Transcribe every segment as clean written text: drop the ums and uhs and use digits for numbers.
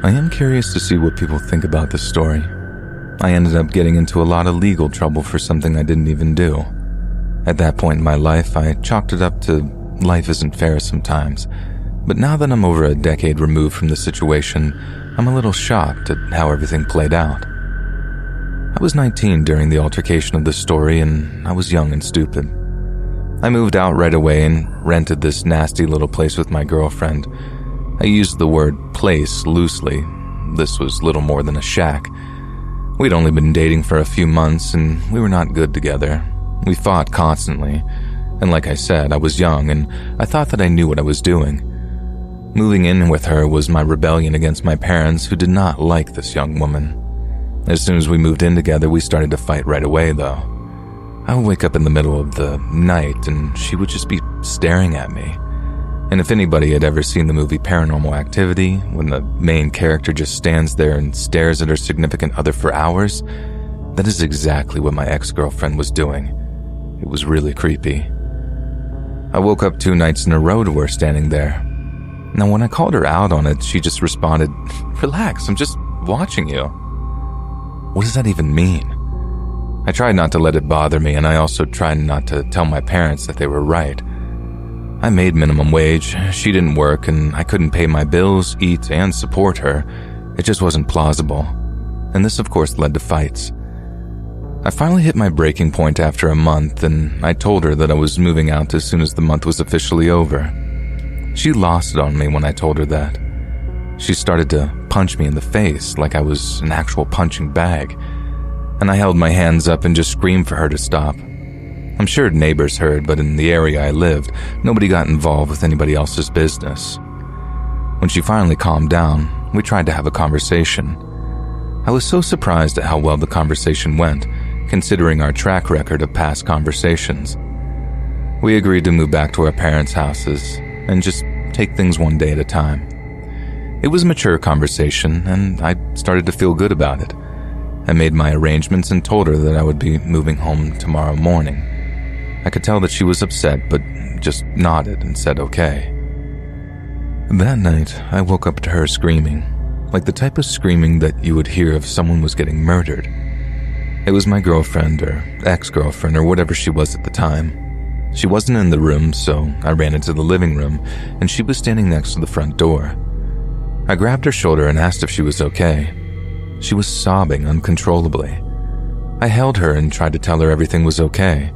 I am curious to see what people think about this story. I ended up getting into a lot of legal trouble for something I didn't even do. At that point in my life, I chalked it up to life isn't fair sometimes. But now that I'm over a decade removed from the situation, I'm a little shocked at how everything played out. I was 19 during the altercation of this story, and I was young and stupid. I moved out right away and rented this nasty little place with my girlfriend. I used the word place loosely. This was little more than a shack. We'd only been dating for a few months, and we were not good together. We fought constantly, and like I said, I was young, and I thought that I knew what I was doing. Moving in with her was my rebellion against my parents, who did not like this young woman. As soon as we moved in together, we started to fight right away, though. I would wake up in the middle of the night, and she would just be staring at me. And if anybody had ever seen the movie Paranormal Activity, when the main character just stands there and stares at her significant other for hours, that is exactly what my ex-girlfriend was doing. It was really creepy. I woke up 2 nights in a row to her standing there. Now, when I called her out on it, she just responded, "Relax, I'm just watching you." What does that even mean? I tried not to let it bother me, and I also tried not to tell my parents that they were right. I made minimum wage, she didn't work, and I couldn't pay my bills, eat, and support her. It just wasn't plausible. And this, of course, led to fights. I finally hit my breaking point after a month, and I told her that I was moving out as soon as the month was officially over. She lost it on me when I told her that. She started to punch me in the face like I was an actual punching bag, and I held my hands up and just screamed for her to stop. I'm sure neighbors heard, but in the area I lived, nobody got involved with anybody else's business. When she finally calmed down, we tried to have a conversation. I was so surprised at how well the conversation went, considering our track record of past conversations. We agreed to move back to our parents' houses and just take things one day at a time. It was a mature conversation, and I started to feel good about it. I made my arrangements and told her that I would be moving home tomorrow morning. I could tell that she was upset, but just nodded and said okay. That night, I woke up to her screaming, like the type of screaming that you would hear if someone was getting murdered. It was my girlfriend or ex-girlfriend or whatever she was at the time. She wasn't in the room, so I ran into the living room, and she was standing next to the front door. I grabbed her shoulder and asked if she was okay. She was sobbing uncontrollably. I held her and tried to tell her everything was okay.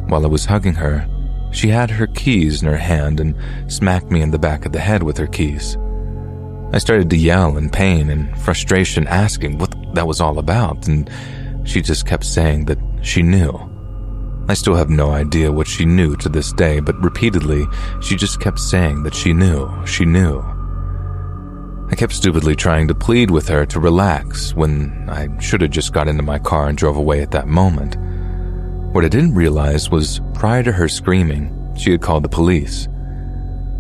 While I was hugging her, she had her keys in her hand and smacked me in the back of the head with her keys. I started to yell in pain and frustration, asking what that was all about, and she just kept saying that she knew. I still have no idea what she knew to this day, but repeatedly, she just kept saying that she knew. I kept stupidly trying to plead with her to relax when I should have just got into my car and drove away at that moment. What I didn't realize was, prior to her screaming, she had called the police.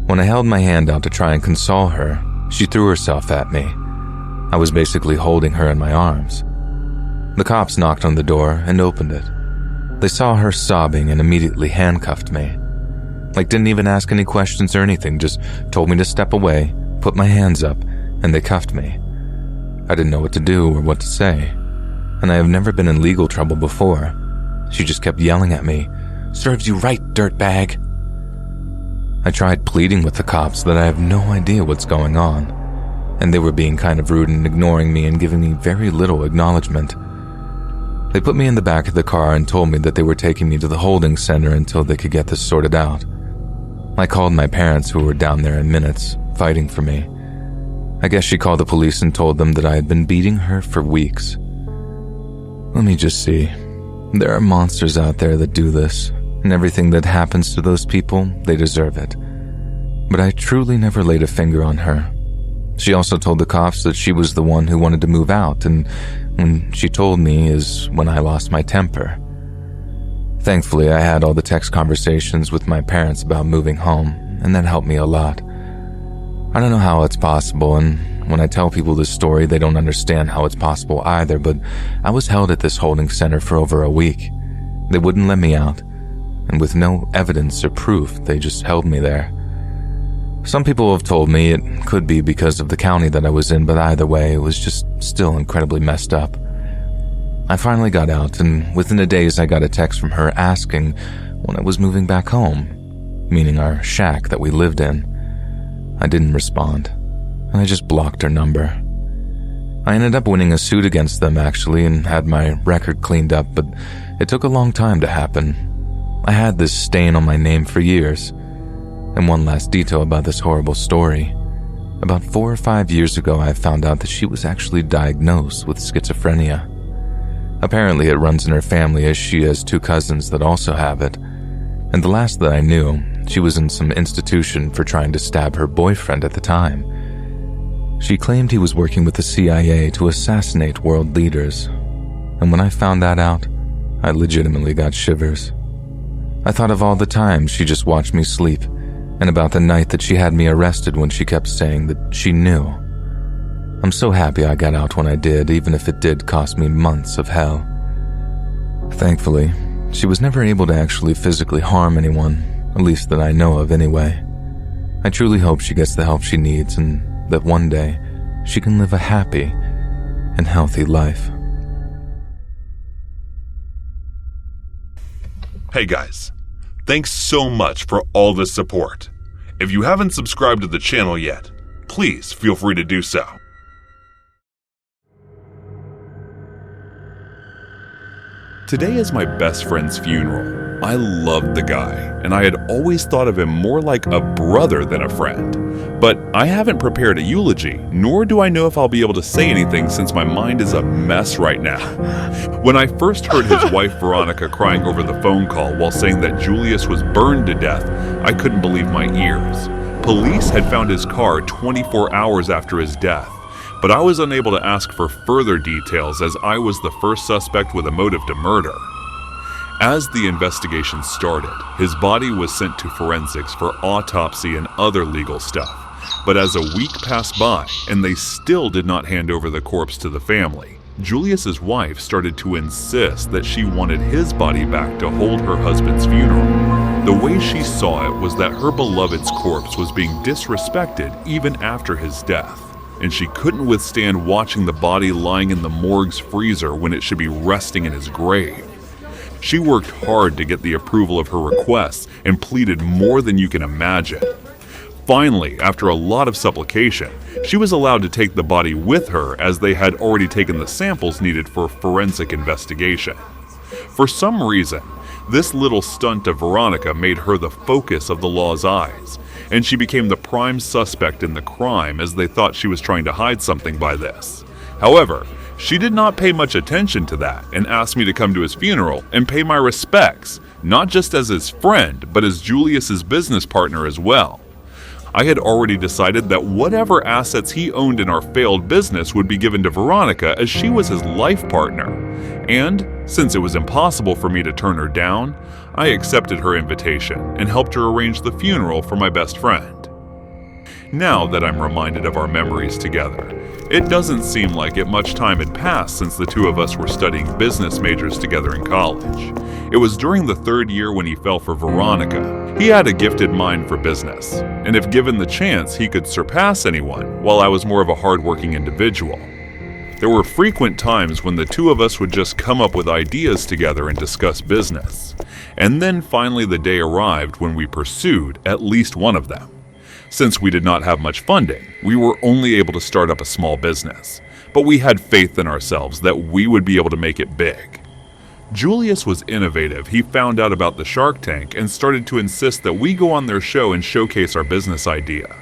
When I held my hand out to try and console her, she threw herself at me. I was basically holding her in my arms. The cops knocked on the door and opened it. They saw her sobbing and immediately handcuffed me. Didn't even ask any questions or anything, just told me to step away, put my hands up, and they cuffed me. I didn't know what to do or what to say, and I have never been in legal trouble before. She just kept yelling at me, "Serves you right, dirtbag." I tried pleading with the cops that I have no idea what's going on, and they were being kind of rude and ignoring me and giving me very little acknowledgement. They put me in the back of the car and told me that they were taking me to the holding center until they could get this sorted out. I called my parents, who were down there in minutes, fighting for me. I guess she called the police and told them that I had been beating her for weeks. Let me just see. There are monsters out there that do this, and everything that happens to those people, they deserve it. But I truly never laid a finger on her. She also told the cops that she was the one who wanted to move out, and when she told me is when I lost my temper. Thankfully, I had all the text conversations with my parents about moving home, and that helped me a lot. I don't know how it's possible, and when I tell people this story, they don't understand how it's possible either, but I was held at this holding center for over a week. They wouldn't let me out, and with no evidence or proof, they just held me there. Some people have told me it could be because of the county that I was in, but either way, it was just still incredibly messed up. I finally got out, and within a days I got a text from her asking when I was moving back home, meaning our shack that we lived in. I didn't respond, and I just blocked her number. I ended up winning a suit against them, actually, and had my record cleaned up, but it took a long time to happen. I had this stain on my name for years. And one last detail about this horrible story. About 4 or 5 years ago, I found out that she was actually diagnosed with schizophrenia. Apparently, it runs in her family, as she has 2 cousins that also have it. And the last that I knew, she was in some institution for trying to stab her boyfriend at the time. She claimed he was working with the CIA to assassinate world leaders. And when I found that out, I legitimately got shivers. I thought of all the times she just watched me sleep, and about the night that she had me arrested when she kept saying that she knew. I'm so happy I got out when I did, even if it did cost me months of hell. Thankfully, she was never able to actually physically harm anyone, at least that I know of anyway. I truly hope she gets the help she needs and that one day she can live a happy and healthy life. Hey guys, thanks so much for all the support. If you haven't subscribed to the channel yet, please feel free to do so. Today is my best friend's funeral. I loved the guy, and I had always thought of him more like a brother than a friend. But I haven't prepared a eulogy, nor do I know if I'll be able to say anything since my mind is a mess right now. When I first heard his wife Veronica crying over the phone call while saying that Julius was burned to death, I couldn't believe my ears. Police had found his car 24 hours after his death, but I was unable to ask for further details as I was the first suspect with a motive to murder. As the investigation started, his body was sent to forensics for autopsy and other legal stuff. But as a week passed by and they still did not hand over the corpse to the family, Julius's wife started to insist that she wanted his body back to hold her husband's funeral. The way she saw it was that her beloved's corpse was being disrespected even after his death, and she couldn't withstand watching the body lying in the morgue's freezer when it should be resting in his grave. She worked hard to get the approval of her requests and pleaded more than you can imagine. Finally, after a lot of supplication, she was allowed to take the body with her as they had already taken the samples needed for forensic investigation. For some reason, this little stunt of Veronica made her the focus of the law's eyes, and she became the prime suspect in the crime as they thought she was trying to hide something by this. However, she did not pay much attention to that and asked me to come to his funeral and pay my respects, not just as his friend, but as Julius's business partner as well. I had already decided that whatever assets he owned in our failed business would be given to Veronica as she was his life partner. And, since it was impossible for me to turn her down, I accepted her invitation and helped her arrange the funeral for my best friend. Now that I'm reminded of our memories together, it doesn't seem like much time had passed since the two of us were studying business majors together in college. It was during the 3rd year when he fell for Veronica. He had a gifted mind for business, and if given the chance, he could surpass anyone, while I was more of a hardworking individual. There were frequent times when the two of us would just come up with ideas together and discuss business. And then finally the day arrived when we pursued at least one of them. Since we did not have much funding, we were only able to start up a small business, but we had faith in ourselves that we would be able to make it big. Julius was innovative. He found out about the Shark Tank and started to insist that we go on their show and showcase our business idea.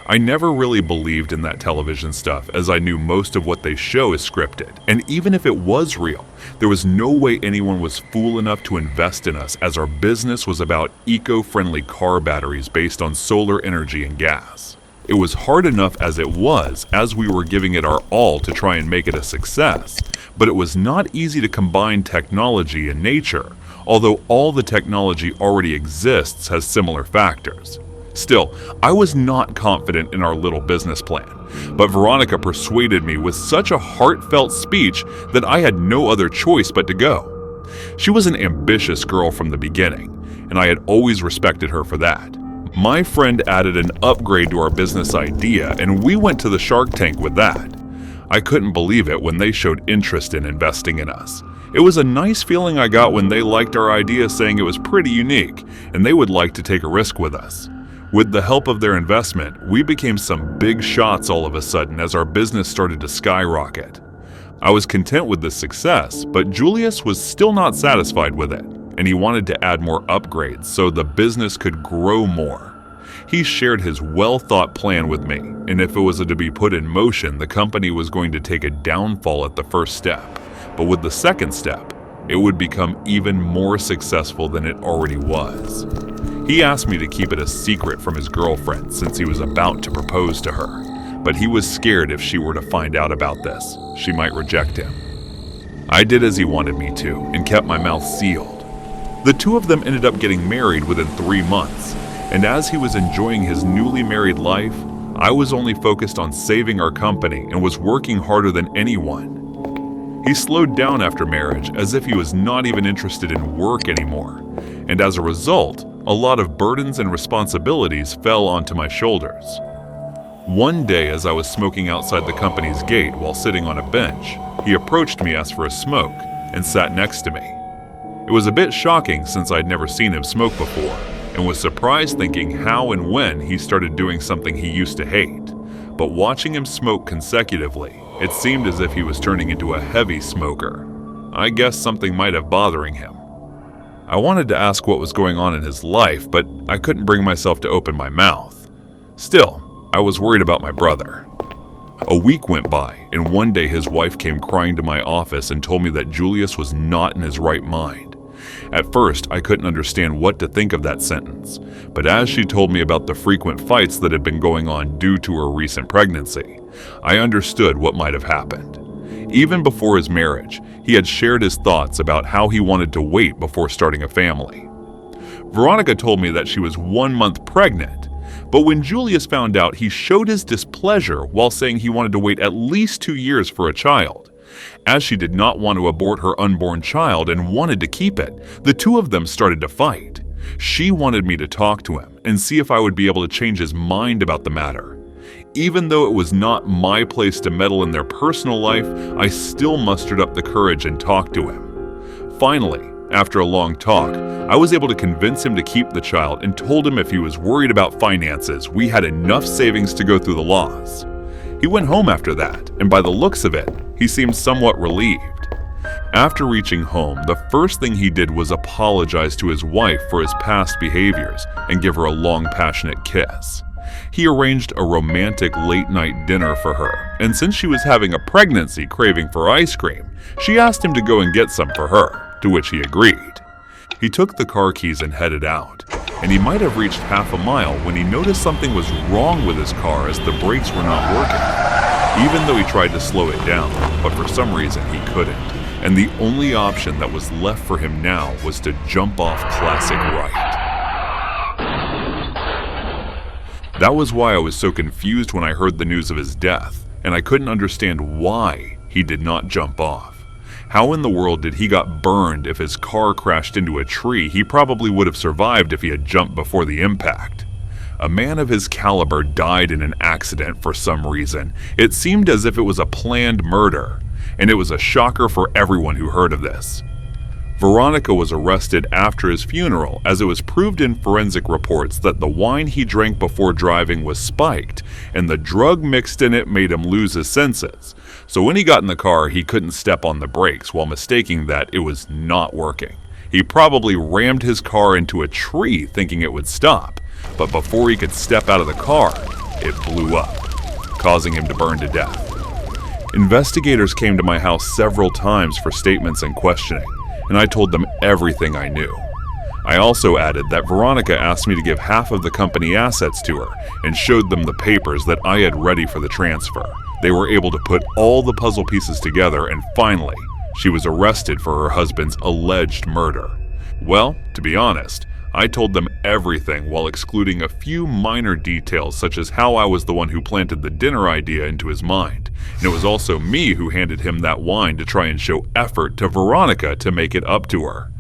I never really believed in that television stuff, as I knew most of what they show is scripted, and even if it was real, there was no way anyone was fool enough to invest in us, as our business was about eco-friendly car batteries based on solar energy and gas. It was hard enough as it was, as we were giving it our all to try and make it a success, but it was not easy to combine technology and nature, although all the technology already exists has similar factors. Still, I was not confident in our little business plan, but Veronica persuaded me with such a heartfelt speech that I had no other choice but to go. She was an ambitious girl from the beginning, and I had always respected her for that. My friend added an upgrade to our business idea, and we went to the Shark Tank with that. I couldn't believe it when they showed interest in investing in us. It was a nice feeling I got when they liked our idea, saying it was pretty unique, and they would like to take a risk with us. With the help of their investment, we became some big shots all of a sudden as our business started to skyrocket. I was content with this success, but Julius was still not satisfied with it, and he wanted to add more upgrades so the business could grow more. He shared his well-thought plan with me, and if it was to be put in motion, the company was going to take a downfall at the first step. But with the second step, it would become even more successful than it already was. He asked me to keep it a secret from his girlfriend since he was about to propose to her, but he was scared if she were to find out about this, she might reject him. I did as he wanted me to and kept my mouth sealed. The two of them ended up getting married within 3 months, and as he was enjoying his newly married life, I was only focused on saving our company and was working harder than anyone. He slowed down after marriage as if he was not even interested in work anymore, and as a result, a lot of burdens and responsibilities fell onto my shoulders. One day as I was smoking outside the company's gate while sitting on a bench, he approached me, asked for a smoke, and sat next to me. It was a bit shocking since I'd never seen him smoke before, and was surprised thinking how and when he started doing something he used to hate. But watching him smoke consecutively, it seemed as if he was turning into a heavy smoker. I guess something might have bothering him. I wanted to ask what was going on in his life, but I couldn't bring myself to open my mouth. Still, I was worried about my brother. A week went by, and one day his wife came crying to my office and told me that Julius was not in his right mind. At first, I couldn't understand what to think of that sentence, but as she told me about the frequent fights that had been going on due to her recent pregnancy, I understood what might have happened. Even before his marriage, he had shared his thoughts about how he wanted to wait before starting a family. Veronica told me that she was 1 month pregnant, but when Julius found out, he showed his displeasure while saying he wanted to wait at least 2 years for a child. As she did not want to abort her unborn child and wanted to keep it, the two of them started to fight. She wanted me to talk to him and see if I would be able to change his mind about the matter. Even though it was not my place to meddle in their personal life, I still mustered up the courage and talked to him. Finally, after a long talk, I was able to convince him to keep the child and told him if he was worried about finances, we had enough savings to go through the loss. He went home after that, and by the looks of it, he seemed somewhat relieved. After reaching home, the first thing he did was apologize to his wife for his past behaviors and give her a long, passionate kiss. He arranged a romantic late-night dinner for her, and since she was having a pregnancy craving for ice cream, she asked him to go and get some for her, to which he agreed. He took the car keys and headed out, and he might have reached half a mile when he noticed something was wrong with his car as the brakes were not working. Even though he tried to slow it down, but for some reason he couldn't, and the only option that was left for him now was to jump off Classic right. That was why I was so confused when I heard the news of his death, and I couldn't understand why he did not jump off. How in the world did he got burned if his car crashed into a tree? He probably would have survived if he had jumped before the impact. A man of his caliber died in an accident for some reason. It seemed as if it was a planned murder, and it was a shocker for everyone who heard of this. Veronica was arrested after his funeral as it was proved in forensic reports that the wine he drank before driving was spiked, and the drug mixed in it made him lose his senses. So when he got in the car, he couldn't step on the brakes while mistaking that it was not working. He probably rammed his car into a tree thinking it would stop, but before he could step out of the car, it blew up, causing him to burn to death. Investigators came to my house several times for statements and questioning, and I told them everything I knew. I also added that Veronica asked me to give half of the company assets to her and showed them the papers that I had ready for the transfer. They were able to put all the puzzle pieces together, and finally, she was arrested for her husband's alleged murder. Well, to be honest, I told them everything while excluding a few minor details such as how I was the one who planted the dinner idea into his mind. And it was also me who handed him that wine to try and show effort to Veronica to make it up to her.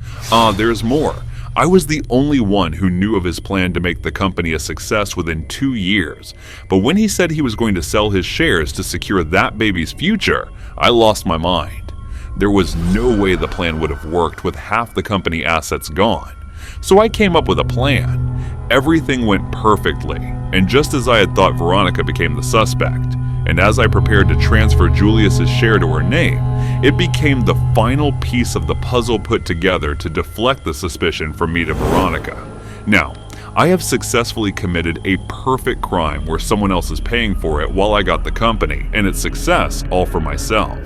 There's more. I was the only one who knew of his plan to make the company a success within 2 years, but when he said he was going to sell his shares to secure that baby's future, I lost my mind. There was no way the plan would have worked with half the company assets gone. So I came up with a plan. Everything went perfectly, and just as I had thought, Veronica became the suspect. And as I prepared to transfer Julius's share to her name, it became the final piece of the puzzle put together to deflect the suspicion from me to Veronica. Now, I have successfully committed a perfect crime where someone else is paying for it while I got the company and its success all for myself.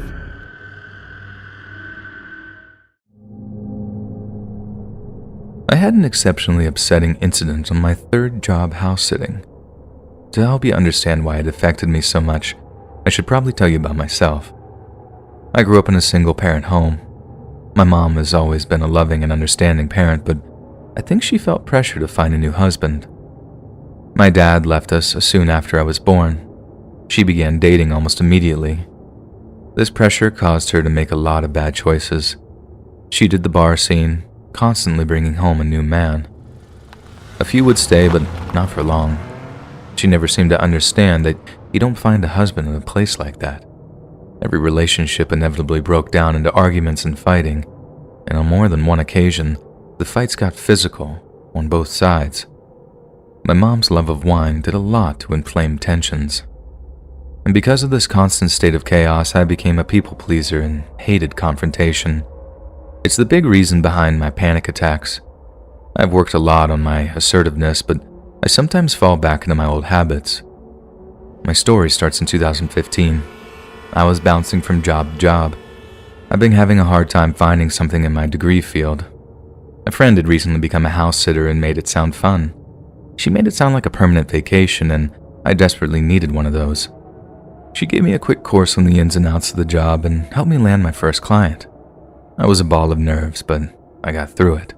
I had an exceptionally upsetting incident on my third job house sitting. To help you understand why it affected me so much, I should probably tell you about myself. I grew up in a single-parent home. My mom has always been a loving and understanding parent, but I think she felt pressure to find a new husband. My dad left us soon after I was born. She began dating almost immediately. This pressure caused her to make a lot of bad choices. She did the bar scene, constantly bringing home a new man. A few would stay, but not for long. She never seemed to understand that you don't find a husband in a place like that. Every relationship inevitably broke down into arguments and fighting, and on more than one occasion, the fights got physical on both sides. My mom's love of wine did a lot to inflame tensions. And because of this constant state of chaos, I became a people pleaser and hated confrontation. It's the big reason behind my panic attacks. I've worked a lot on my assertiveness, but I sometimes fall back into my old habits. My story starts in 2015. I was bouncing from job to job. I've been having a hard time finding something in my degree field. A friend had recently become a house sitter and made it sound fun. She made it sound like a permanent vacation, and I desperately needed one of those. She gave me a quick course on the ins and outs of the job and helped me land my first client. I was a ball of nerves, but I got through it.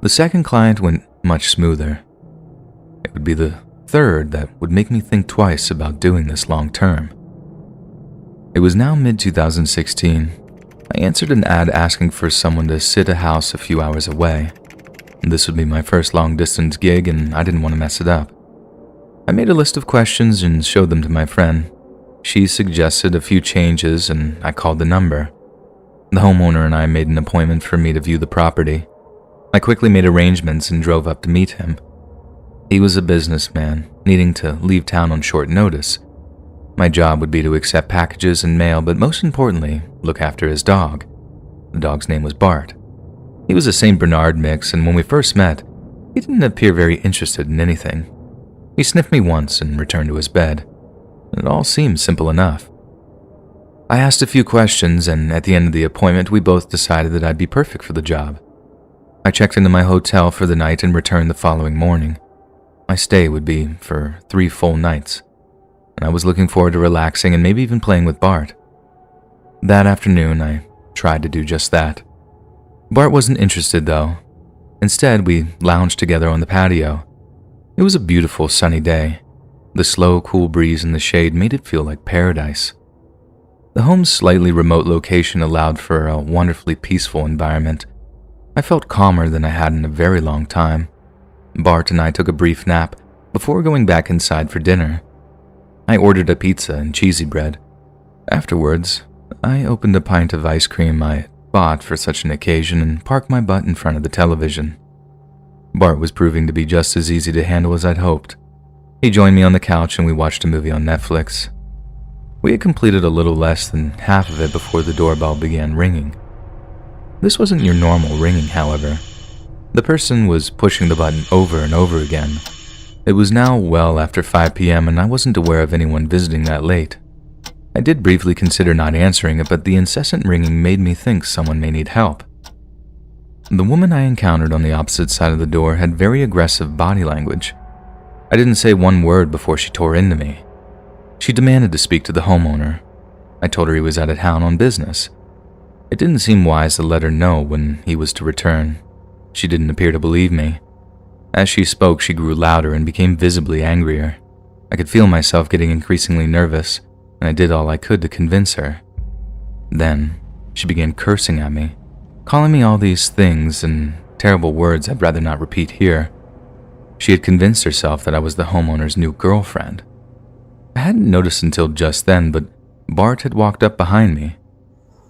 The second client went much smoother. It would be the third that would make me think twice about doing this long term. It was now mid-2016. I answered an ad asking for someone to sit a house a few hours away. This would be my first long-distance gig, and I didn't want to mess it up. I made a list of questions and showed them to my friend. She suggested a few changes, and I called the number. The homeowner and I made an appointment for me to view the property. I quickly made arrangements and drove up to meet him. He was a businessman, needing to leave town on short notice. My job would be to accept packages and mail, but most importantly, look after his dog. The dog's name was Bart. He was a St. Bernard mix, and when we first met, he didn't appear very interested in anything. He sniffed me once and returned to his bed. It all seemed simple enough. I asked a few questions, and at the end of the appointment, we both decided that I'd be perfect for the job. I checked into my hotel for the night and returned the following morning. My stay would be for 3 full nights, and I was looking forward to relaxing and maybe even playing with Bart. That afternoon, I tried to do just that. Bart wasn't interested, though. Instead, we lounged together on the patio. It was a beautiful sunny day. The slow, cool breeze in the shade made it feel like paradise. The home's slightly remote location allowed for a wonderfully peaceful environment. I felt calmer than I had in a very long time. Bart and I took a brief nap before going back inside for dinner. I ordered a pizza and cheesy bread. Afterwards, I opened a pint of ice cream I bought for such an occasion and parked my butt in front of the television. Bart was proving to be just as easy to handle as I'd hoped. He joined me on the couch and we watched a movie on Netflix. We had completed a little less than half of it before the doorbell began ringing. This wasn't your normal ringing, however. The person was pushing the button over and over again. It was now well after 5 p.m. and I wasn't aware of anyone visiting that late. I did briefly consider not answering it, but the incessant ringing made me think someone may need help. The woman I encountered on the opposite side of the door had very aggressive body language. I didn't say one word before she tore into me. She demanded to speak to the homeowner. I told her he was out of town on business. It didn't seem wise to let her know when he was to return. She didn't appear to believe me. As she spoke, she grew louder and became visibly angrier. I could feel myself getting increasingly nervous, and I did all I could to convince her. Then, she began cursing at me, calling me all these things and terrible words I'd rather not repeat here. She had convinced herself that I was the homeowner's new girlfriend. I hadn't noticed until just then, but Bart had walked up behind me.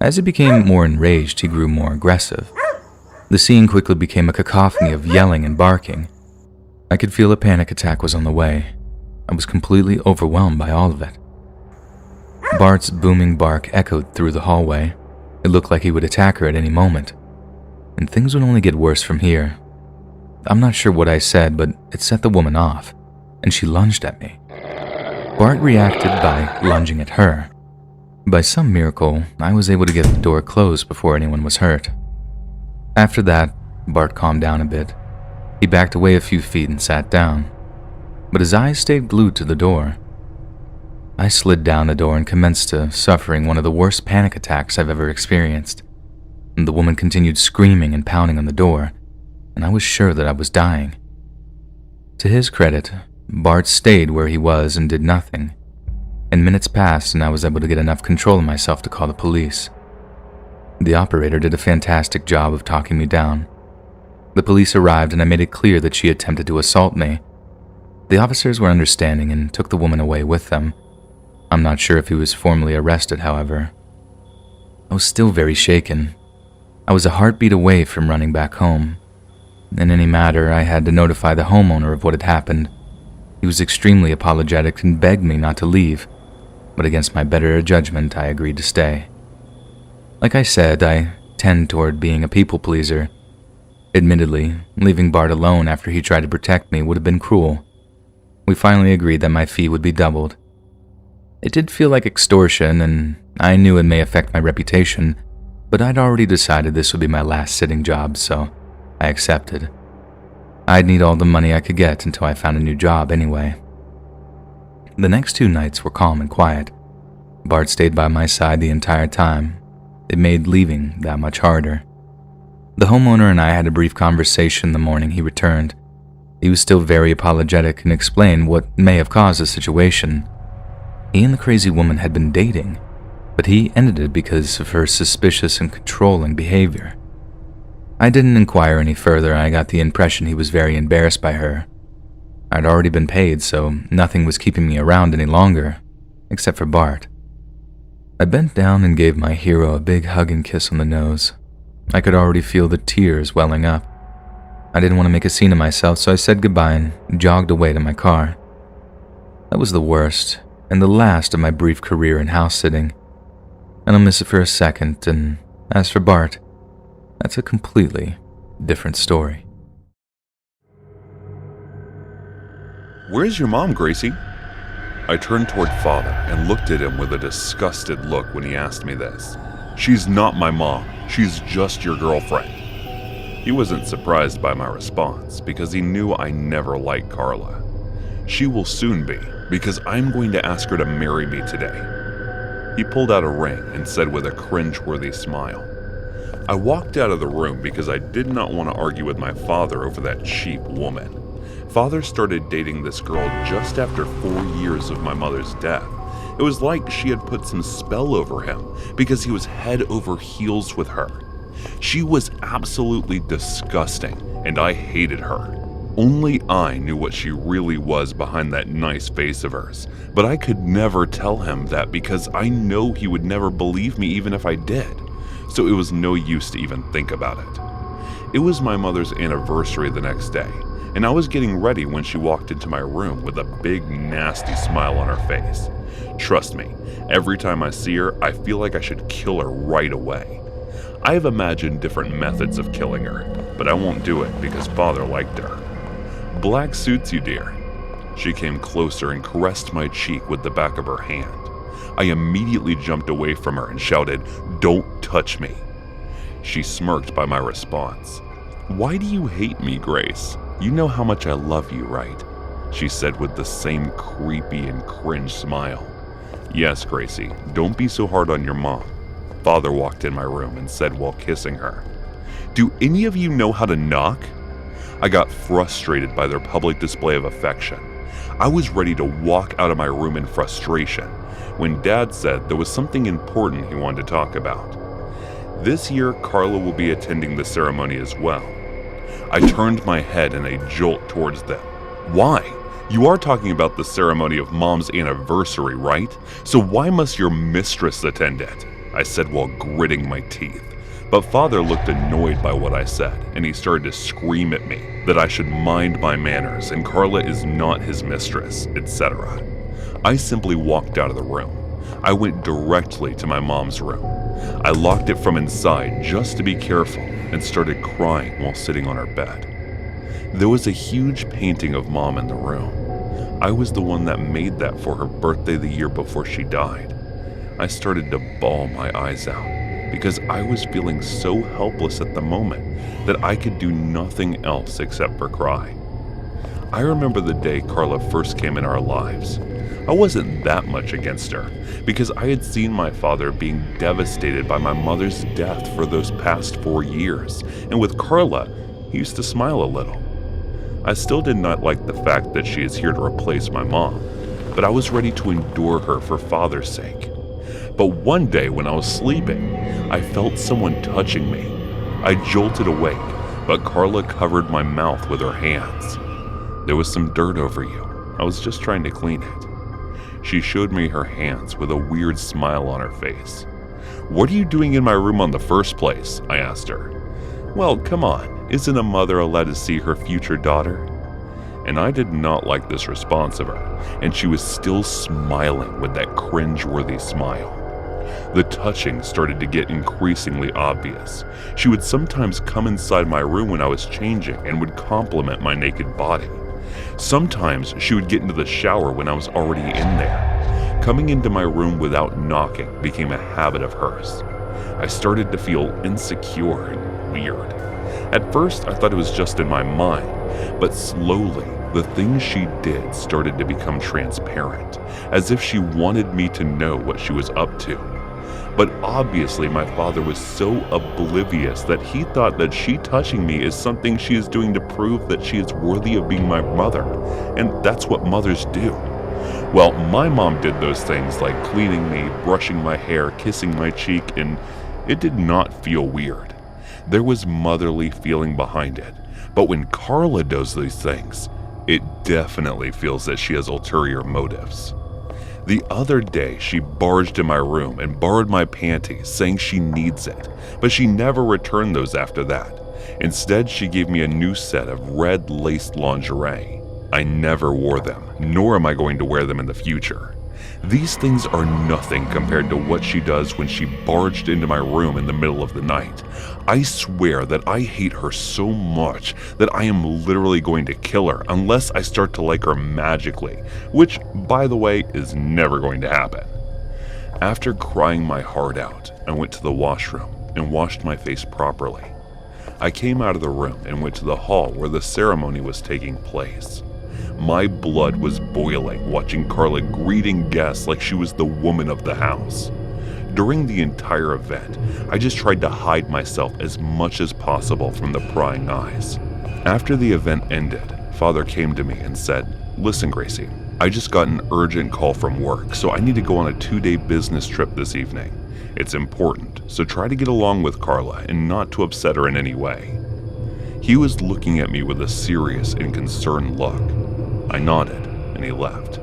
As he became more enraged, he grew more aggressive. The scene quickly became a cacophony of yelling and barking. I could feel a panic attack was on the way. I was completely overwhelmed by all of it. Bart's booming bark echoed through the hallway. It looked like he would attack her at any moment. And things would only get worse from here. I'm not sure what I said, but it set the woman off, and she lunged at me. Bart reacted by lunging at her. By some miracle, I was able to get the door closed before anyone was hurt. After that, Bart calmed down a bit. He backed away a few feet and sat down, but his eyes stayed glued to the door. I slid down the door and commenced to suffering one of the worst panic attacks I've ever experienced. And the woman continued screaming and pounding on the door, and I was sure that I was dying. To his credit, Bart stayed where he was and did nothing, and minutes passed and I was able to get enough control of myself to call the police. The operator did a fantastic job of talking me down. The police arrived and I made it clear that she attempted to assault me. The officers were understanding and took the woman away with them. I'm not sure if he was formally arrested, however. I was still very shaken. I was a heartbeat away from running back home. In any matter, I had to notify the homeowner of what had happened. He was extremely apologetic and begged me not to leave, but against my better judgment, I agreed to stay. Like I said, I tend toward being a people pleaser. Admittedly, leaving Bart alone after he tried to protect me would have been cruel. We finally agreed that my fee would be doubled. It did feel like extortion, and I knew it may affect my reputation, but I'd already decided this would be my last sitting job, so I accepted. I'd need all the money I could get until I found a new job anyway. The next 2 nights were calm and quiet. Bart stayed by my side the entire time. It made leaving that much harder. The homeowner and I had a brief conversation the morning he returned. He was still very apologetic and explained what may have caused the situation. He and the crazy woman had been dating, but he ended it because of her suspicious and controlling behavior. I didn't inquire any further. I got the impression he was very embarrassed by her. I'd already been paid, so nothing was keeping me around any longer, except for Bart. I bent down and gave my hero a big hug and kiss on the nose. I could already feel the tears welling up. I didn't want to make a scene of myself, so I said goodbye and jogged away to my car. That was the worst and the last of my brief career in house sitting. I don't miss it for a second, and as for Bart, that's a completely different story. Where's your mom, Gracie? I turned toward Father and looked at him with a disgusted look when he asked me this. She's not my mom. She's just your girlfriend. He wasn't surprised by my response because he knew I never liked Carla. She will soon be, because I'm going to ask her to marry me today. He pulled out a ring and said with a cringe-worthy smile. I walked out of the room because I did not want to argue with my father over that cheap woman. Father started dating this girl just after 4 years of my mother's death. It was like she had put some spell over him because he was head over heels with her. She was absolutely disgusting, and I hated her. Only I knew what she really was behind that nice face of hers, but I could never tell him that because I know he would never believe me even if I did, so it was no use to even think about it. It was my mother's anniversary the next day, and I was getting ready when she walked into my room with a big nasty smile on her face. Trust me, every time I see her, I feel like I should kill her right away. I have imagined different methods of killing her, but I won't do it because Father liked her. Black suits you, dear. She came closer and caressed my cheek with the back of her hand. I immediately jumped away from her and shouted, "Don't touch me." She smirked by my response. "Why do you hate me, Grace? You know how much I love you, right?" She said with the same creepy and cringe smile. "Yes, Gracie, don't be so hard on your mom." Father walked in my room and said while kissing her, "Do any of you know how to knock?" I got frustrated by their public display of affection. I was ready to walk out of my room in frustration when Dad said there was something important he wanted to talk about. This year, Carla will be attending the ceremony as well. I turned my head in a jolt towards them. Why? You are talking about the ceremony of Mom's anniversary, right? So why must your mistress attend it? I said while gritting my teeth. But Father looked annoyed by what I said, and he started to scream at me that I should mind my manners and Carla is not his mistress, etc. I simply walked out of the room. I went directly to my mom's room. I locked it from inside just to be careful and started crying while sitting on her bed. There was a huge painting of Mom in the room. I was the one that made that for her birthday the year before she died. I started to bawl my eyes out because I was feeling so helpless at the moment that I could do nothing else except for cry. I remember the day Carla first came in our lives. I wasn't that much against her because I had seen my father being devastated by my mother's death for those past 4 years, and with Carla, he used to smile a little. I still did not like the fact that she is here to replace my mom, but I was ready to endure her for Father's sake. But one day when I was sleeping, I felt someone touching me. I jolted awake, but Carla covered my mouth with her hands. There was some dirt over you. I was just trying to clean it. She showed me her hands with a weird smile on her face. What are you doing in my room in the first place? I asked her. Well, come on, isn't a mother allowed to see her future daughter? And I did not like this response of her, and she was still smiling with that cringe-worthy smile. The touching started to get increasingly obvious. She would sometimes come inside my room when I was changing and would compliment my naked body. Sometimes she would get into the shower when I was already in there. Coming into my room without knocking became a habit of hers. I started to feel insecure and weird. At first, I thought it was just in my mind, but slowly, the things she did started to become transparent, as if she wanted me to know what she was up to. But obviously my father was so oblivious that he thought that she touching me is something she is doing to prove that she is worthy of being my mother, and that's what mothers do. Well, my mom did those things like cleaning me, brushing my hair, kissing my cheek, and it did not feel weird. There was motherly feeling behind it, but when Carla does these things, it definitely feels that she has ulterior motives. The other day, she barged in my room and borrowed my panties, saying she needs it, but she never returned those after that. Instead, she gave me a new set of red laced lingerie. I never wore them, nor am I going to wear them in the future. These things are nothing compared to what she does when she barged into my room in the middle of the night. I swear that I hate her so much that I am literally going to kill her unless I start to like her magically, which, by the way, is never going to happen. After crying my heart out, I went to the washroom and washed my face properly. I came out of the room and went to the hall where the ceremony was taking place. My blood was boiling watching Carla greeting guests like she was the woman of the house. During the entire event, I just tried to hide myself as much as possible from the prying eyes. After the event ended, Father came to me and said, "Listen, Gracie, I just got an urgent call from work, so I need to go on a 2-day business trip this evening. It's important, so try to get along with Carla and not to upset her in any way." He was looking at me with a serious and concerned look. I nodded, and he left.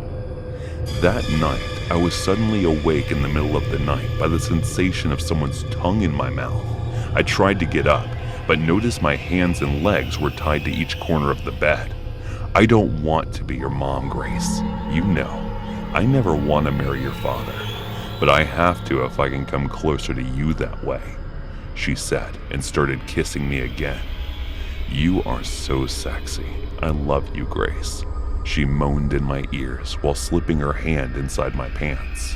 That night, I was suddenly awake in the middle of the night by the sensation of someone's tongue in my mouth. I tried to get up, but noticed my hands and legs were tied to each corner of the bed. I don't want to be your mom, Grace. You know, I never want to marry your father, but I have to if I can come closer to you that way, she said and started kissing me again. You are so sexy. I love you, Grace. She moaned in my ears while slipping her hand inside my pants.